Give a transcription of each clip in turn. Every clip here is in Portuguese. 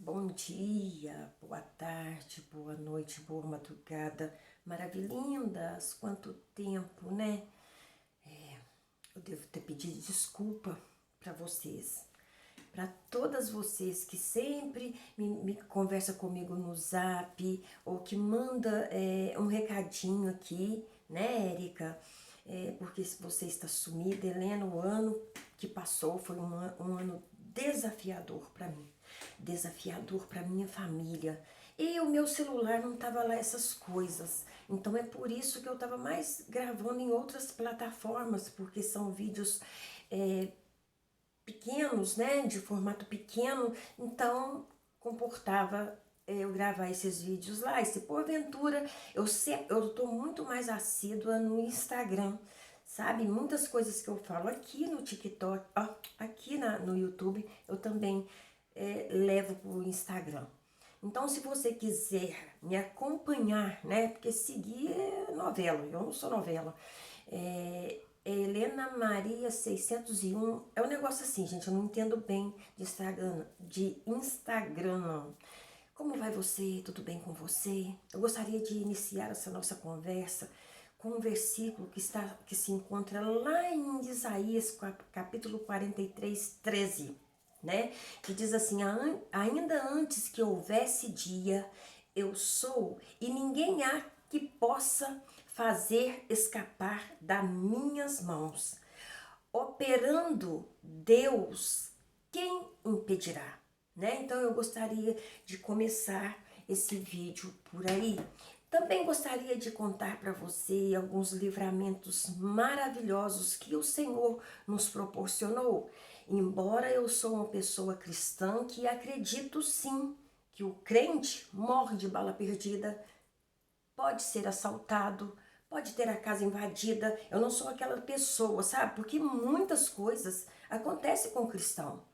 Bom dia, boa tarde, boa noite, boa madrugada, maravilhindas, quanto tempo, né? Eu devo ter pedido desculpa para vocês, para todas vocês que sempre me conversa comigo no Zap ou que manda um recadinho aqui, né, Érica? Porque você está sumida, Helena, o ano que passou foi um ano desafiador para mim, desafiador para minha família. E o meu celular não tava lá essas coisas. Então é por isso que eu tava mais gravando em outras plataformas, porque são vídeos pequenos, né, de formato pequeno, então comportava eu gravar esses vídeos lá. E se porventura eu tô muito mais assídua no Instagram, sabe? Muitas coisas que eu falo aqui no TikTok, ó, aqui no YouTube, eu também levo pro Instagram. Então, se você quiser me acompanhar, né? Porque seguir é novela, eu não sou novela. Helena Maria 601, é um negócio assim, gente, eu não entendo bem de Instagram, não. Como vai você? Tudo bem com você? Eu gostaria de iniciar essa nossa conversa com um versículo que se encontra lá em Isaías, capítulo 43, 13, né? Que diz assim: ainda antes que houvesse dia, eu sou, e ninguém há que possa fazer escapar das minhas mãos. Operando Deus, quem impedirá? Né? Então eu gostaria de começar esse vídeo por aí. Também gostaria de contar para você alguns livramentos maravilhosos que o Senhor nos proporcionou. Embora eu sou uma pessoa cristã que acredito sim que o crente morre de bala perdida, pode ser assaltado, pode ter a casa invadida. Eu não sou aquela pessoa, sabe? Porque muitas coisas acontecem com o cristão.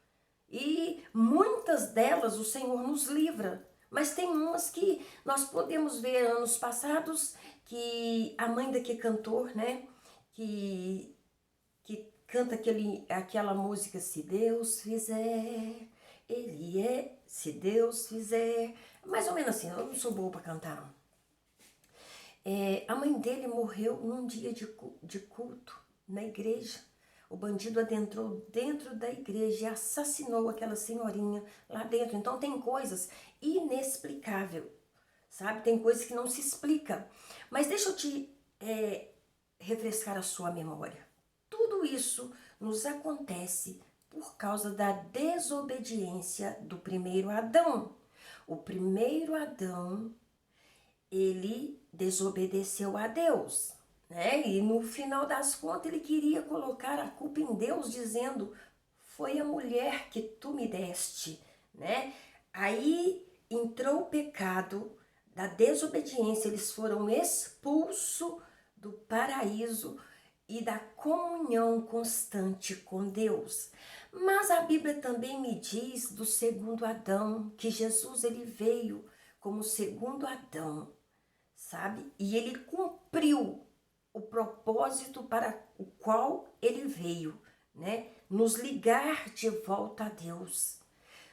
E muitas delas o Senhor nos livra. Mas tem umas que nós podemos ver anos passados que a mãe daquele cantor, né? Que canta aquela música, se Deus fizer, Ele é, se Deus fizer. Mais ou menos assim, eu não sou boa para cantar, não. A mãe dele morreu num dia de culto na igreja. O bandido adentrou dentro da igreja e assassinou aquela senhorinha lá dentro. Então tem coisas inexplicáveis, sabe? Tem coisas que não se explica. Mas deixa eu te refrescar a sua memória. Tudo isso nos acontece por causa da desobediência do primeiro Adão. O primeiro Adão, ele desobedeceu a Deus, né? E no final das contas ele queria colocar a culpa em Deus, dizendo: foi a mulher que tu me deste, né? Aí entrou o pecado da desobediência, eles foram expulsos do paraíso e da comunhão constante com Deus. Mas a Bíblia também me diz do segundo Adão, que Jesus ele veio como segundo Adão, sabe? E ele cumpriu o propósito para o qual ele veio, né? Nos ligar de volta a Deus,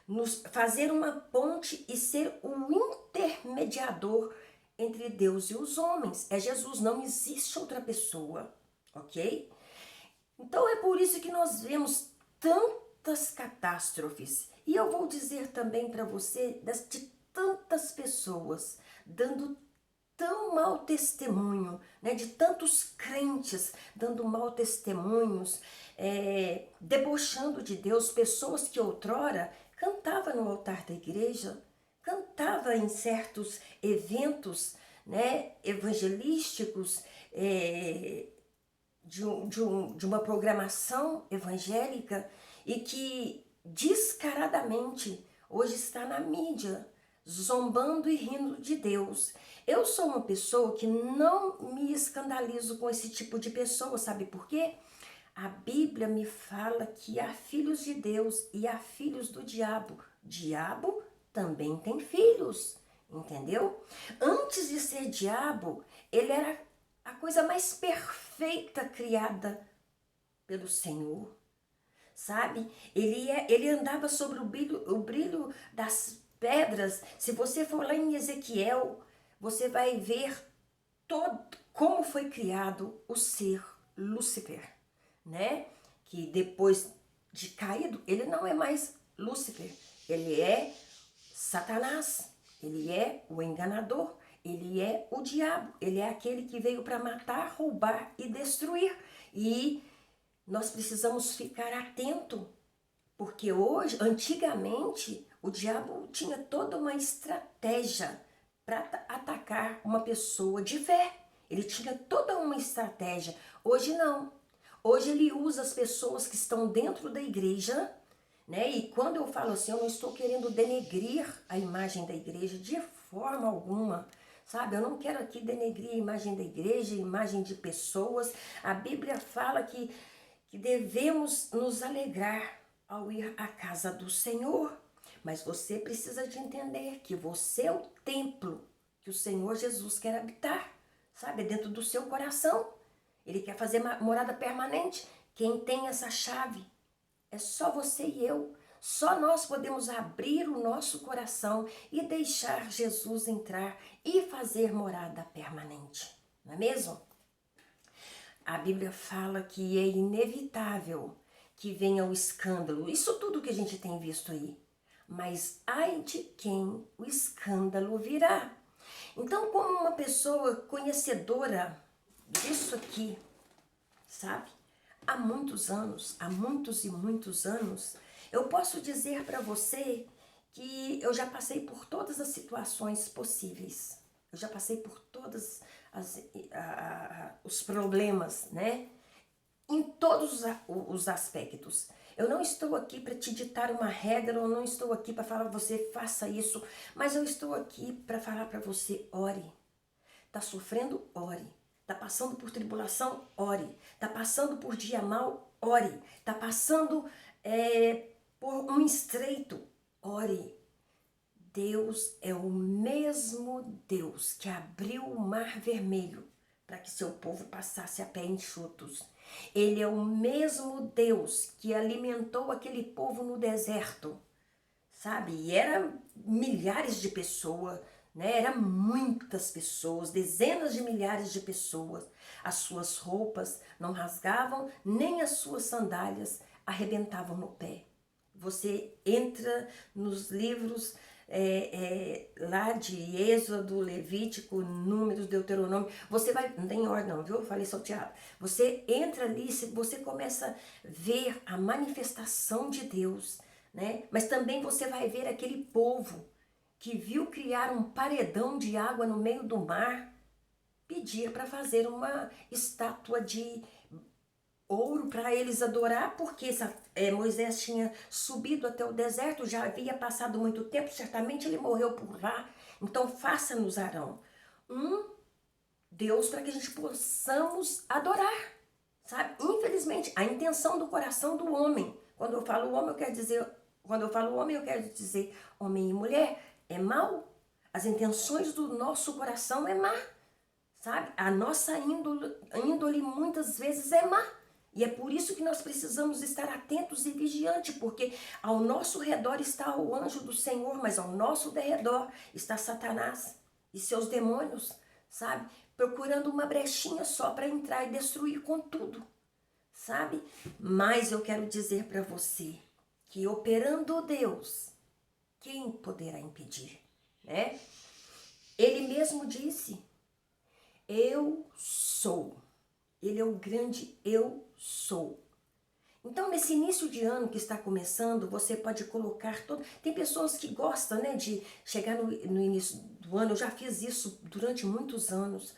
nos fazer uma ponte e ser um intermediador entre Deus e os homens. É Jesus, não existe outra pessoa, ok? Então é por isso que nós vemos tantas catástrofes. E eu vou dizer também para você de tantas pessoas dando tão mau testemunho, né, de tantos crentes dando mau testemunhos, debochando de Deus, pessoas que outrora cantava no altar da igreja, cantava em certos eventos, né, evangelísticos, de uma programação evangélica e que descaradamente hoje está na mídia, zombando e rindo de Deus. Eu sou uma pessoa que não me escandalizo com esse tipo de pessoa, sabe por quê? A Bíblia me fala que há filhos de Deus e há filhos do diabo. Diabo também tem filhos, entendeu? Antes de ser diabo, ele era a coisa mais perfeita criada pelo Senhor, sabe? Ele andava sobre o brilho pedras, se você for lá em Ezequiel, você vai ver como foi criado o ser Lúcifer, né? Que depois de caído, ele não é mais Lúcifer, ele é Satanás, ele é o enganador, ele é o diabo, ele é aquele que veio para matar, roubar e destruir. E nós precisamos ficar atento, porque hoje, antigamente, o diabo tinha toda uma estratégia para atacar uma pessoa de fé. Ele tinha toda uma estratégia. Hoje não. Hoje ele usa as pessoas que estão dentro da igreja, né? E quando eu falo assim, eu não estou querendo denegrir a imagem da igreja de forma alguma, sabe? Eu não quero aqui denegrir a imagem da igreja, a imagem de pessoas. A Bíblia fala que devemos nos alegrar ao ir à casa do Senhor. Mas você precisa de entender que você é o templo que o Senhor Jesus quer habitar, sabe? Dentro do seu coração. Ele quer fazer morada permanente. Quem tem essa chave é só você e eu. Só nós podemos abrir o nosso coração e deixar Jesus entrar e fazer morada permanente. Não é mesmo? A Bíblia fala que é inevitável que venha o escândalo. Isso tudo que a gente tem visto aí. Mas ai de quem o escândalo virá. Então, como uma pessoa conhecedora disso aqui, sabe? Há muitos anos, há muitos e muitos anos, eu posso dizer para você que eu já passei por todas as situações possíveis. Eu já passei por todos os problemas, né? Em todos os aspectos. Eu não estou aqui para te ditar uma regra, eu não estou aqui para falar você faça isso, mas eu estou aqui para falar para você, ore. Tá sofrendo? Ore. Tá passando por tribulação? Ore. Tá passando por dia mal? Ore. Tá passando por um estreito? Ore. Deus é o mesmo Deus que abriu o mar vermelho para que seu povo passasse a pé enxutos. Ele é o mesmo Deus que alimentou aquele povo no deserto, sabe? E eram milhares de pessoas, né? Eram muitas pessoas, dezenas de milhares de pessoas. As suas roupas não rasgavam, nem as suas sandálias arrebentavam no pé. Você entra nos livros lá de Êxodo, Levítico, Números, Deuteronômio, você vai, não tem ordem não, viu? Eu falei salteado. Você entra ali, você começa a ver a manifestação de Deus, né? Mas também você vai ver aquele povo que viu criar um paredão de água no meio do mar, pedir para fazer uma estátua de ouro para eles adorar, porque Moisés tinha subido até o deserto, já havia passado muito tempo, certamente ele morreu por lá. Então faça-nos, Arão, um Deus para que a gente possamos adorar, sabe? Infelizmente, a intenção do coração do homem, quando eu falo homem, eu quero dizer homem e mulher, é mal. As intenções do nosso coração é má, sabe? A nossa índole muitas vezes é má. E é por isso que nós precisamos estar atentos e vigiantes, porque ao nosso redor está o anjo do Senhor, mas ao nosso derredor está Satanás e seus demônios, sabe? Procurando uma brechinha só para entrar e destruir com tudo, sabe? Mas eu quero dizer para você que operando Deus, quem poderá impedir, né? Ele mesmo disse, eu sou. Ele é o grande eu sou. Então, nesse início de ano que está começando, você pode colocar todo... Tem pessoas que gostam, né, de chegar no início do ano. Eu já fiz isso durante muitos anos.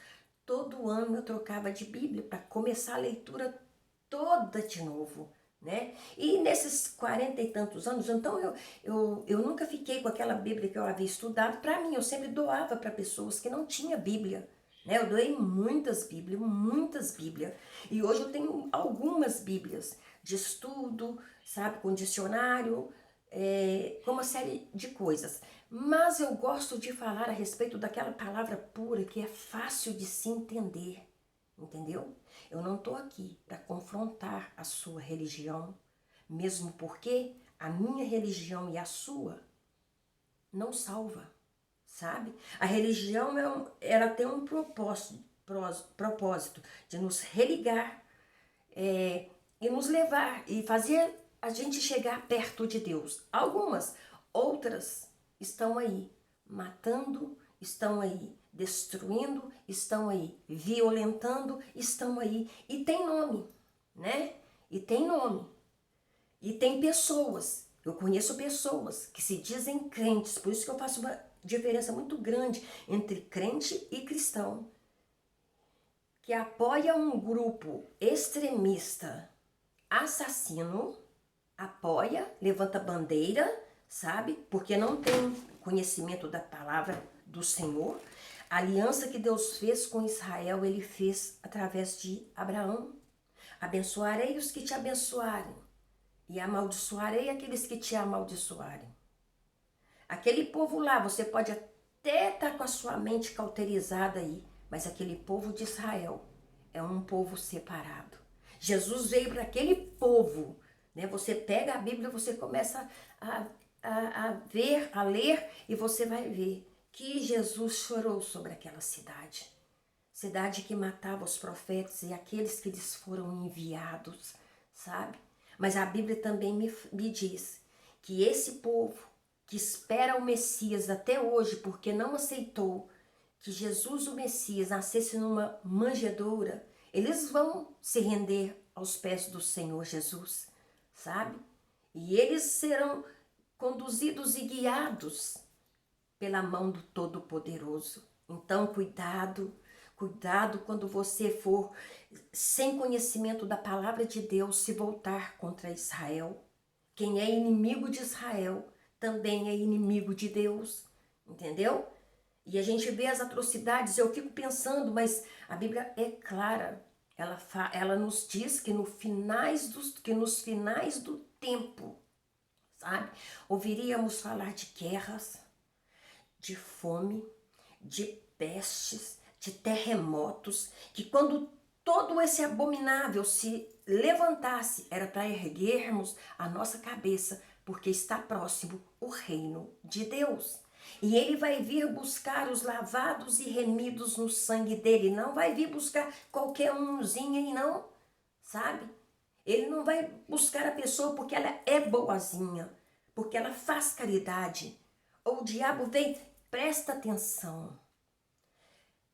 Todo ano eu trocava de Bíblia para começar a leitura toda de novo, né? E nesses 40 e tantos anos, então eu nunca fiquei com aquela Bíblia que eu havia estudado. Para mim, eu sempre doava para pessoas que não tinham Bíblia. Né? Eu doei muitas Bíblias, e hoje eu tenho algumas Bíblias de estudo, sabe, com dicionário, com uma série de coisas. Mas eu gosto de falar a respeito daquela palavra pura que é fácil de se entender, entendeu? Eu não estou aqui para confrontar a sua religião, mesmo porque a minha religião e a sua não salva, sabe? A religião, ela tem um propósito de nos religar e nos levar e fazer a gente chegar perto de Deus. Algumas, outras estão aí matando, estão aí destruindo, estão aí violentando, estão aí e tem nome, né? E tem nome. E tem pessoas, eu conheço pessoas que se dizem crentes, por isso que eu faço uma diferença muito grande entre crente e cristão, que apoia um grupo extremista, assassino, apoia, levanta bandeira, sabe? Porque não tem conhecimento da palavra do Senhor. A aliança que Deus fez com Israel, ele fez através de Abraão. Abençoarei os que te abençoarem e amaldiçoarei aqueles que te amaldiçoarem. Aquele povo lá, você pode até estar com a sua mente cauterizada aí, mas aquele povo de Israel é um povo separado. Jesus veio para aquele povo, né? Você pega a Bíblia, você começa a ver, a ler, e você vai ver que Jesus chorou sobre aquela cidade. Cidade que matava os profetas e aqueles que lhes foram enviados, sabe? Mas a Bíblia também me diz que esse povo que espera o Messias até hoje, porque não aceitou que Jesus, o Messias, nascesse numa manjedoura, eles vão se render aos pés do Senhor Jesus, sabe? E eles serão conduzidos e guiados pela mão do Todo-Poderoso. Então, cuidado, cuidado quando você for sem conhecimento da palavra de Deus se voltar contra Israel. Quem é inimigo de Israel também é inimigo de Deus, entendeu? E a gente vê as atrocidades, eu fico pensando, mas a Bíblia é clara. Ela nos diz que, nos finais do tempo, sabe? Ouviríamos falar de guerras, de fome, de pestes, de terremotos, que quando todo esse abominável se levantasse, era para erguermos a nossa cabeça, porque está próximo o reino de Deus. E ele vai vir buscar os lavados e remidos no sangue dele. Não vai vir buscar qualquer umzinho aí, não, sabe? Ele não vai buscar a pessoa porque ela é boazinha, porque ela faz caridade. O diabo vem, presta atenção.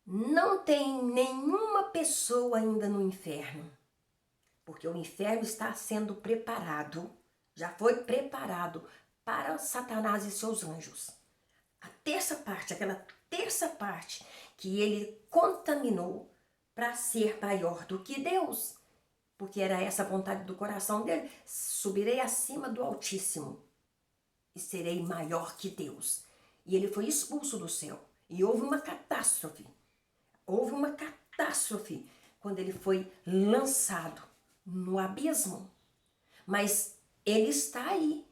Não tem nenhuma pessoa ainda no inferno, porque o inferno está sendo preparado, já foi preparado para Satanás e seus anjos. A terça parte, aquela terça parte que ele contaminou para ser maior do que Deus, porque era essa a vontade do coração dele: subirei acima do Altíssimo e serei maior que Deus. E ele foi expulso do céu. E houve uma catástrofe. Houve uma catástrofe quando ele foi lançado no abismo. Mas ele está aí.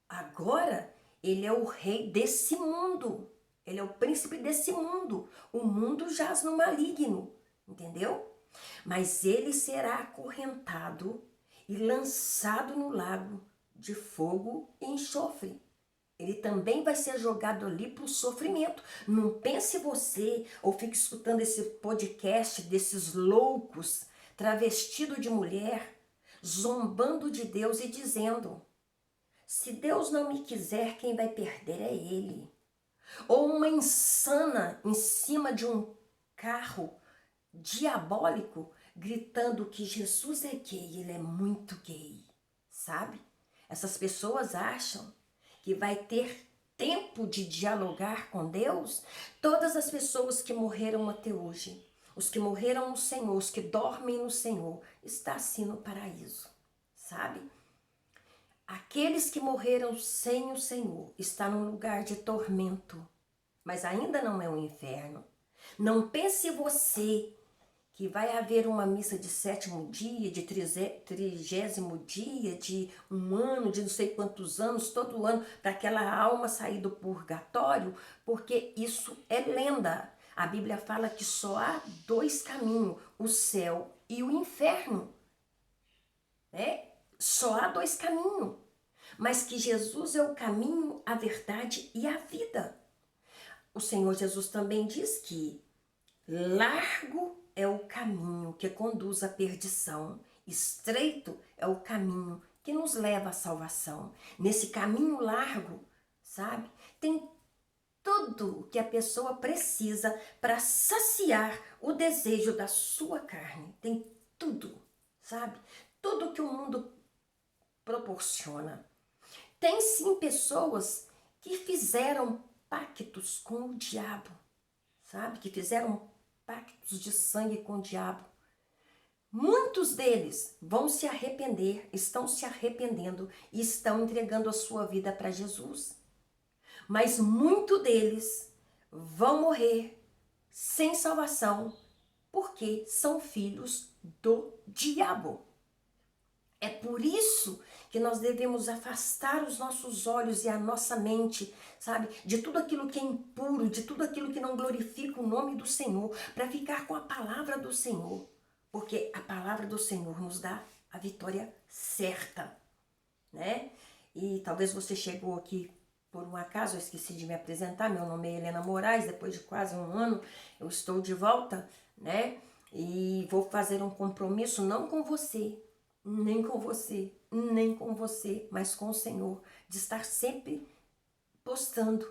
Agora, ele é o rei desse mundo. Ele é o príncipe desse mundo. O mundo jaz no maligno, entendeu? Mas ele será acorrentado e lançado no lago de fogo e enxofre. Ele também vai ser jogado ali para o sofrimento. Não pense você, ou fique escutando esse podcast desses loucos, travestido de mulher, zombando de Deus e dizendo: se Deus não me quiser, quem vai perder é ele. Ou uma insana em cima de um carro diabólico, gritando que Jesus é gay, ele é muito gay, sabe? Essas pessoas acham que vai ter tempo de dialogar com Deus. Todas as pessoas que morreram até hoje, os que morreram no Senhor, os que dormem no Senhor, está assim no paraíso, sabe? Aqueles que morreram sem o Senhor está num lugar de tormento, mas ainda não é um inferno. Não pense você que vai haver uma missa de 7º dia, de 30º dia, de um ano, de não sei quantos anos, todo ano, para aquela alma sair do purgatório, porque isso é lenda. A Bíblia fala que só há 2 caminhos, o céu e o inferno. Só há 2 caminhos. mas que Jesus é o caminho, a verdade e a vida. O Senhor Jesus também diz que largo é o caminho que conduz à perdição, estreito é o caminho que nos leva à salvação. Nesse caminho largo, sabe, tem tudo o que a pessoa precisa para saciar o desejo da sua carne. Tem tudo, sabe? Tudo que o mundo proporciona. Tem sim pessoas que fizeram pactos com o diabo, sabe? Que fizeram pactos de sangue com o diabo. Muitos deles vão se arrepender, estão se arrependendo e estão entregando a sua vida para Jesus. Mas muitos deles vão morrer sem salvação porque são filhos do diabo. É por isso que nós devemos afastar os nossos olhos e a nossa mente, sabe, de tudo aquilo que é impuro, de tudo aquilo que não glorifica o nome do Senhor, para ficar com a palavra do Senhor, porque a palavra do Senhor nos dá a vitória certa, né? E talvez você chegou aqui por um acaso, eu esqueci de me apresentar, meu nome é Helena Moraes, depois de quase um ano eu estou de volta, né? E vou fazer um compromisso não com você, nem com você, nem com você, mas com o Senhor, de estar sempre postando,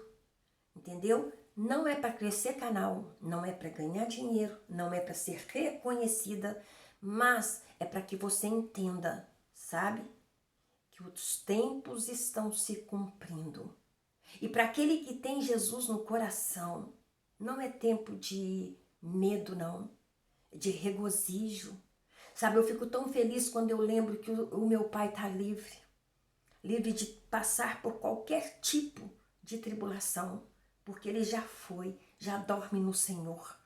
entendeu? Não é para crescer canal, não é para ganhar dinheiro, não é para ser reconhecida, mas é para que você entenda, sabe? Que os tempos estão se cumprindo. E para aquele que tem Jesus no coração, não é tempo de medo, não, de regozijo. Sabe, eu fico tão feliz quando eu lembro que o meu pai está livre. Livre de passar por qualquer tipo de tribulação. Porque ele já foi, já dorme no Senhor.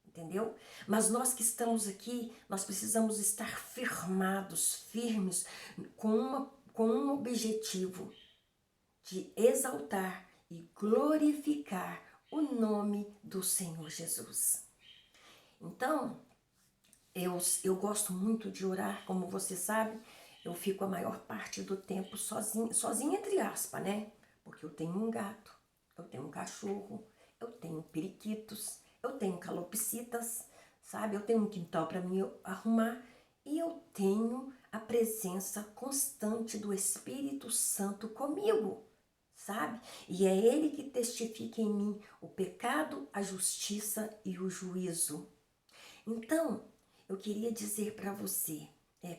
Entendeu? Mas nós que estamos aqui, nós precisamos estar firmados, firmes, com um objetivo de exaltar e glorificar o nome do Senhor Jesus. Então, eu gosto muito de orar, como você sabe, eu fico a maior parte do tempo sozinha entre aspas, né? Porque eu tenho um gato, eu tenho um cachorro, eu tenho periquitos, eu tenho calopsitas, sabe? Eu tenho um quintal para mim arrumar e eu tenho a presença constante do Espírito Santo comigo, sabe? E é Ele que testifica em mim o pecado, a justiça e o juízo. Então, eu queria dizer para você,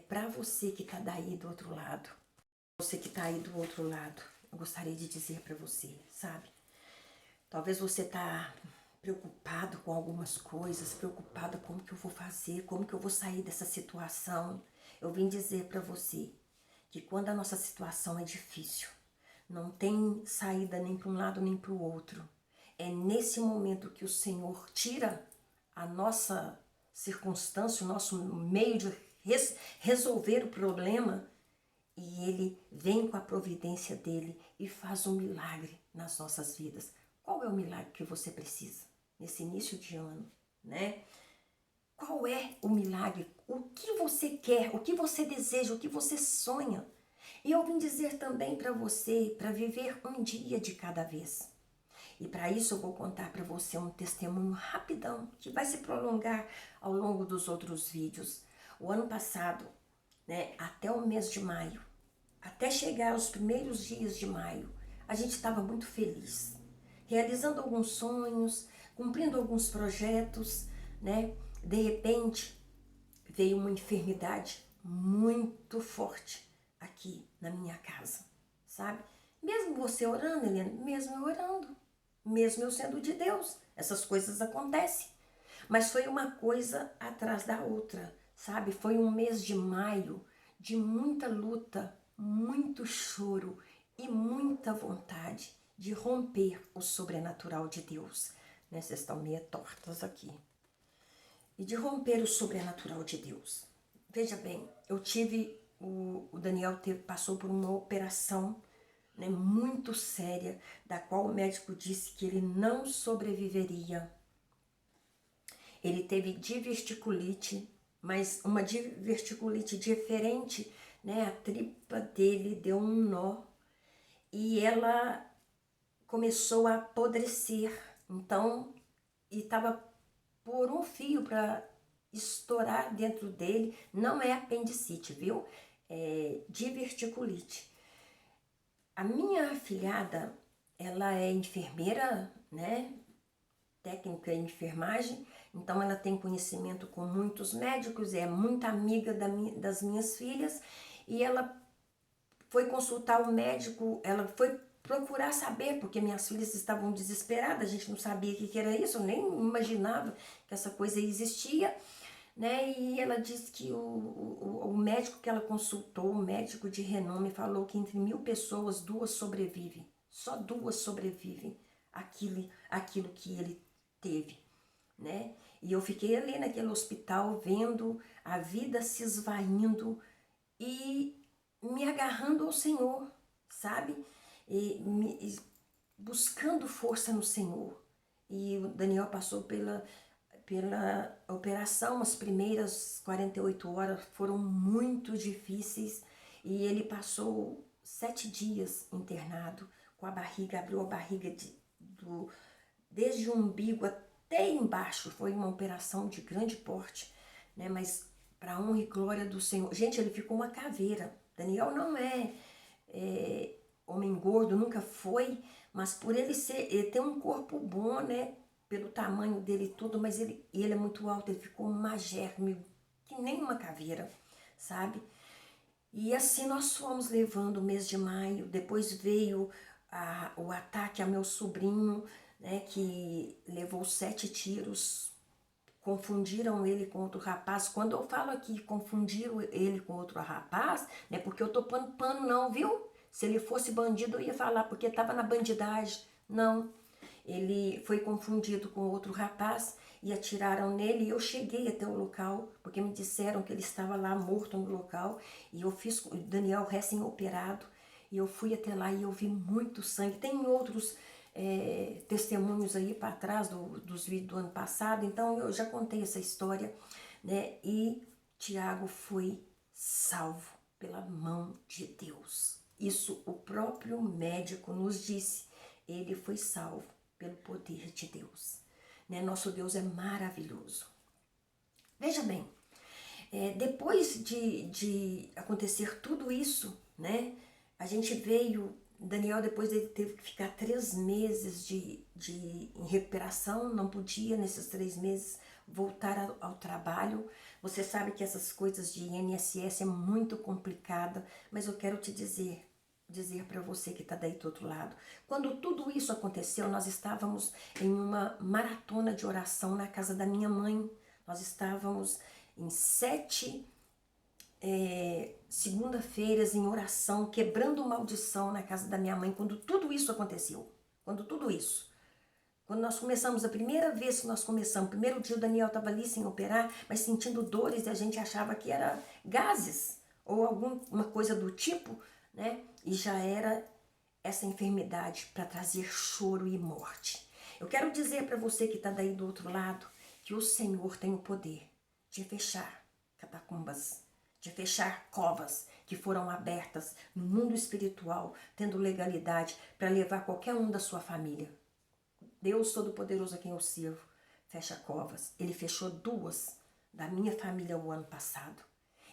para você que está daí do outro lado, você que está aí do outro lado, eu gostaria de dizer para você, sabe? Talvez você está preocupado com algumas coisas, preocupado como que eu vou fazer, como que eu vou sair dessa situação. Eu vim dizer para você que quando a nossa situação é difícil, não tem saída nem para um lado nem para o outro, é nesse momento que o Senhor tira a nossa circunstância, o nosso meio de resolver o problema, e Ele vem com a providência dEle e faz um milagre nas nossas vidas. Qual é o milagre que você precisa nesse início de ano, né? Qual é o milagre? O que você quer? O que você deseja? O que você sonha? E eu vim dizer também para você, para viver um dia de cada vez. E para isso eu vou contar para você um testemunho rapidão, que vai se prolongar ao longo dos outros vídeos. O ano passado, né, até o mês de maio, até chegar aos primeiros dias de maio, a gente estava muito feliz, realizando alguns sonhos, cumprindo alguns projetos, né? De repente, veio uma enfermidade muito forte aqui na minha casa, sabe? Mesmo você orando, Helena, mesmo eu orando, mesmo eu sendo de Deus, essas coisas acontecem. Mas foi uma coisa atrás da outra, sabe? Foi um mês de maio de muita luta, muito choro e muita vontade de romper o sobrenatural de Deus. Né? Vocês estão meio tortas aqui. E de romper o sobrenatural de Deus. Veja bem, eu tive, o Daniel passou por uma operação, né, muito séria, da qual o médico disse que ele não sobreviveria. Ele teve diverticulite, mas uma diverticulite diferente, né? A tripa dele deu um nó e ela começou a apodrecer. Então, e estava por um fio para estourar dentro dele. Não é apendicite, viu? É diverticulite. A minha afilhada, ela é enfermeira, né? Técnica em enfermagem, então ela tem conhecimento com muitos médicos, é muito amiga das minhas filhas, e ela foi consultar o médico, ela foi procurar saber, porque minhas filhas estavam desesperadas, a gente não sabia o que era isso, eu nem imaginava que essa coisa existia, né? E ela disse que o médico que ela consultou, o médico de renome, falou que entre 1000 pessoas, 2 sobrevivem. Só 2 sobrevivem aquilo que ele teve, né? E eu fiquei ali naquele hospital vendo a vida se esvaindo e me agarrando ao Senhor, sabe? E buscando força no Senhor. E o Daniel passou pela operação, as primeiras 48 horas foram muito difíceis e ele passou 7 dias internado com a barriga, abriu a barriga desde o umbigo até embaixo. Foi uma operação de grande porte, né? Mas para honra e glória do Senhor. Gente, ele ficou uma caveira. Daniel não é homem gordo, nunca foi, mas por ele ter um corpo bom, né? Pelo tamanho dele e tudo, mas ele é muito alto, ele ficou magérrimo, que nem uma caveira, sabe? E assim nós fomos levando o mês de maio, depois veio o ataque a meu sobrinho, né, que levou 7 tiros, confundiram ele com outro rapaz. Quando eu falo aqui confundiram ele com outro rapaz, não é porque eu tô pondo pano não, viu? Se ele fosse bandido eu ia falar, porque estava na bandidagem. Não, ele foi confundido com outro rapaz e atiraram nele. E eu cheguei até o local, porque me disseram que ele estava lá morto no local. E eu fiz o Daniel recém-operado. E eu fui até lá e eu vi muito sangue. Tem outros testemunhos aí para trás dos vídeos do ano passado. Então eu já contei essa história, né? E Tiago foi salvo pela mão de Deus. Isso o próprio médico nos disse. Ele foi salvo pelo poder de Deus, né? Nosso Deus é maravilhoso. Veja bem, depois de acontecer tudo isso, né? A gente veio, Daniel depois ele teve que ficar 3 meses em recuperação, não podia nesses 3 meses voltar ao trabalho. Você sabe que essas coisas de INSS é muito complicada, mas eu quero te dizer para você que está daí do outro lado. Quando tudo isso aconteceu, nós estávamos em uma maratona de oração na casa da minha mãe. Nós estávamos em 7 segunda-feiras em oração, quebrando maldição na casa da minha mãe, quando tudo isso aconteceu. Quando nós começamos, a primeira vez que nós começamos, primeiro dia o Daniel estava ali sem operar, mas sentindo dores e a gente achava que era gases ou alguma coisa do tipo, né? E já era essa enfermidade para trazer choro e morte. Eu quero dizer para você que está daí do outro lado que o Senhor tem o poder de fechar catacumbas, de fechar covas que foram abertas no mundo espiritual, tendo legalidade para levar qualquer um da sua família. Deus Todo-Poderoso a quem eu sirvo fecha covas. Ele fechou 2 da minha família o ano passado.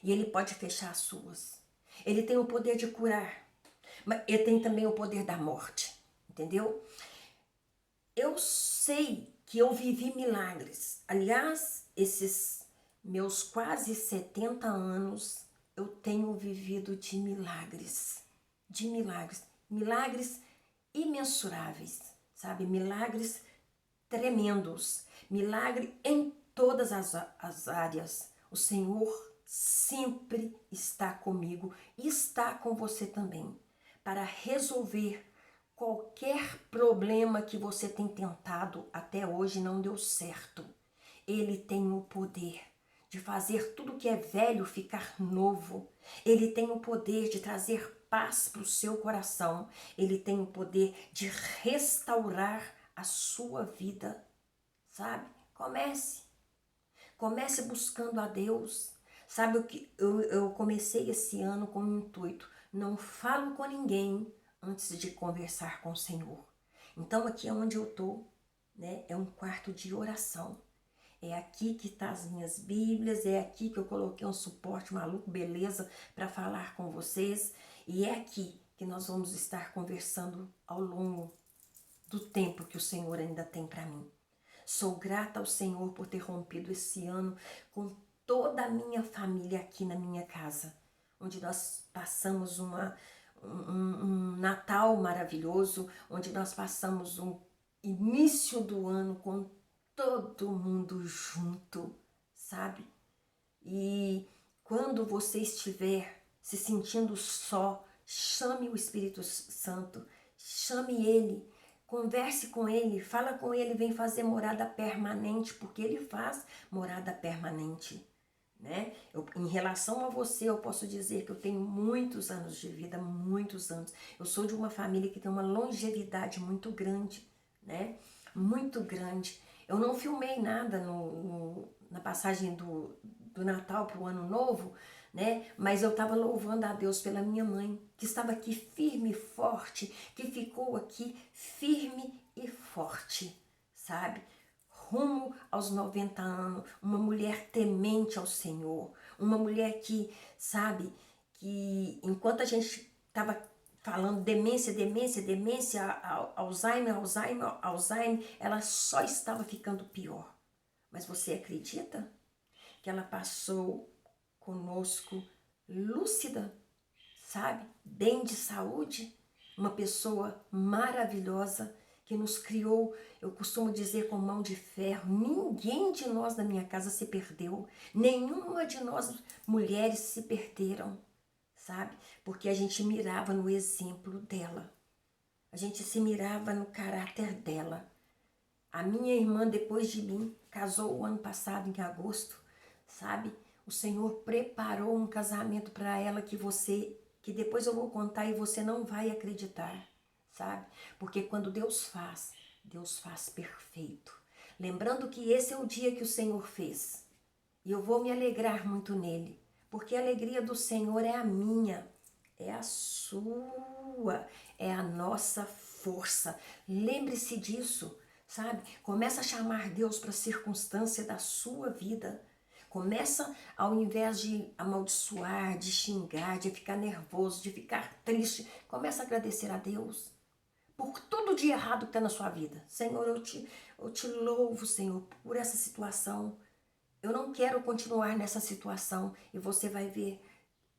E Ele pode fechar as suas. Ele tem o poder de curar, mas Ele tem também o poder da morte, entendeu? Eu sei que eu vivi milagres. Aliás, esses meus quase 70 anos, eu tenho vivido de milagres. Milagres imensuráveis, sabe? Milagres tremendos. Milagre em todas as áreas. O Senhor sempre está comigo e está com você também para resolver qualquer problema que você tem tentado até hoje não deu certo. Ele tem o poder de fazer tudo que é velho ficar novo. Ele tem o poder de trazer paz para o seu coração. Ele tem o poder de restaurar a sua vida, sabe? Comece buscando a Deus. Sabe o que eu comecei esse ano com um intuito? Não falo com ninguém antes de conversar com o Senhor. Então aqui é onde eu estou, né? É um quarto de oração. É aqui que tá as minhas Bíblias, é aqui que eu coloquei um suporte maluco, beleza, para falar com vocês. E é aqui que nós vamos estar conversando ao longo do tempo que o Senhor ainda tem para mim. Sou grata ao Senhor por ter rompido esse ano com toda a minha família aqui na minha casa, onde nós passamos um Natal maravilhoso, onde nós passamos um início do ano com todo mundo junto, sabe? E quando você estiver se sentindo só, chame o Espírito Santo, chame ele, converse com ele, fala com ele, vem fazer morada permanente, porque ele faz morada permanente, né? Em relação a você, eu posso dizer que eu tenho muitos anos de vida, muitos anos. Eu sou de uma família que tem uma longevidade muito grande, né? Muito grande. Eu não filmei nada na passagem do Natal para o Ano Novo, né? Mas eu estava louvando a Deus pela minha mãe, que estava aqui firme e forte, que ficou aqui firme e forte, sabe? Rumo aos 90 anos, uma mulher temente ao Senhor, uma mulher que, sabe, que enquanto a gente estava falando demência, demência, demência, Alzheimer, Alzheimer, Alzheimer, ela só estava ficando pior. Mas você acredita que ela passou conosco lúcida, sabe? Bem de saúde, uma pessoa maravilhosa que nos criou, eu costumo dizer, com mão de ferro. Ninguém de nós na minha casa se perdeu, nenhuma de nós mulheres se perderam, sabe? Porque a gente mirava no exemplo dela, a gente se mirava no caráter dela. A minha irmã, depois de mim, casou o ano passado, em agosto, sabe? O Senhor preparou um casamento para ela que depois eu vou contar e você não vai acreditar, sabe? Porque quando Deus faz perfeito. Lembrando que esse é o dia que o Senhor fez. E eu vou me alegrar muito nele, porque a alegria do Senhor é a minha, é a sua, é a nossa força. Lembre-se disso, sabe? Começa a chamar Deus para a circunstância da sua vida. Começa, ao invés de amaldiçoar, de xingar, de ficar nervoso, de ficar triste, começa a agradecer a Deus por todo de errado que está na sua vida. Senhor, eu te louvo, Senhor, por essa situação. Eu não quero continuar nessa situação. E você vai ver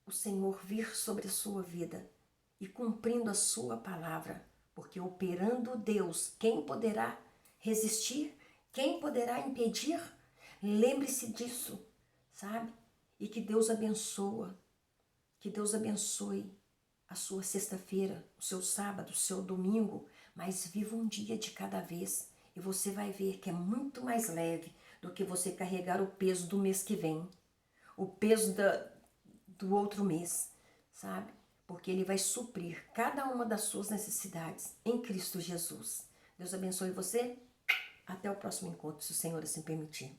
o Senhor vir sobre a sua vida e cumprindo a sua palavra. Porque operando Deus, quem poderá resistir? Quem poderá impedir? Lembre-se disso, sabe? E que Deus abençoe a sua sexta-feira, o seu sábado, o seu domingo, mas viva um dia de cada vez e você vai ver que é muito mais leve do que você carregar o peso do mês que vem, o peso do outro mês, sabe? Porque Ele vai suprir cada uma das suas necessidades em Cristo Jesus. Deus abençoe você. Até o próximo encontro, se o Senhor assim permitir.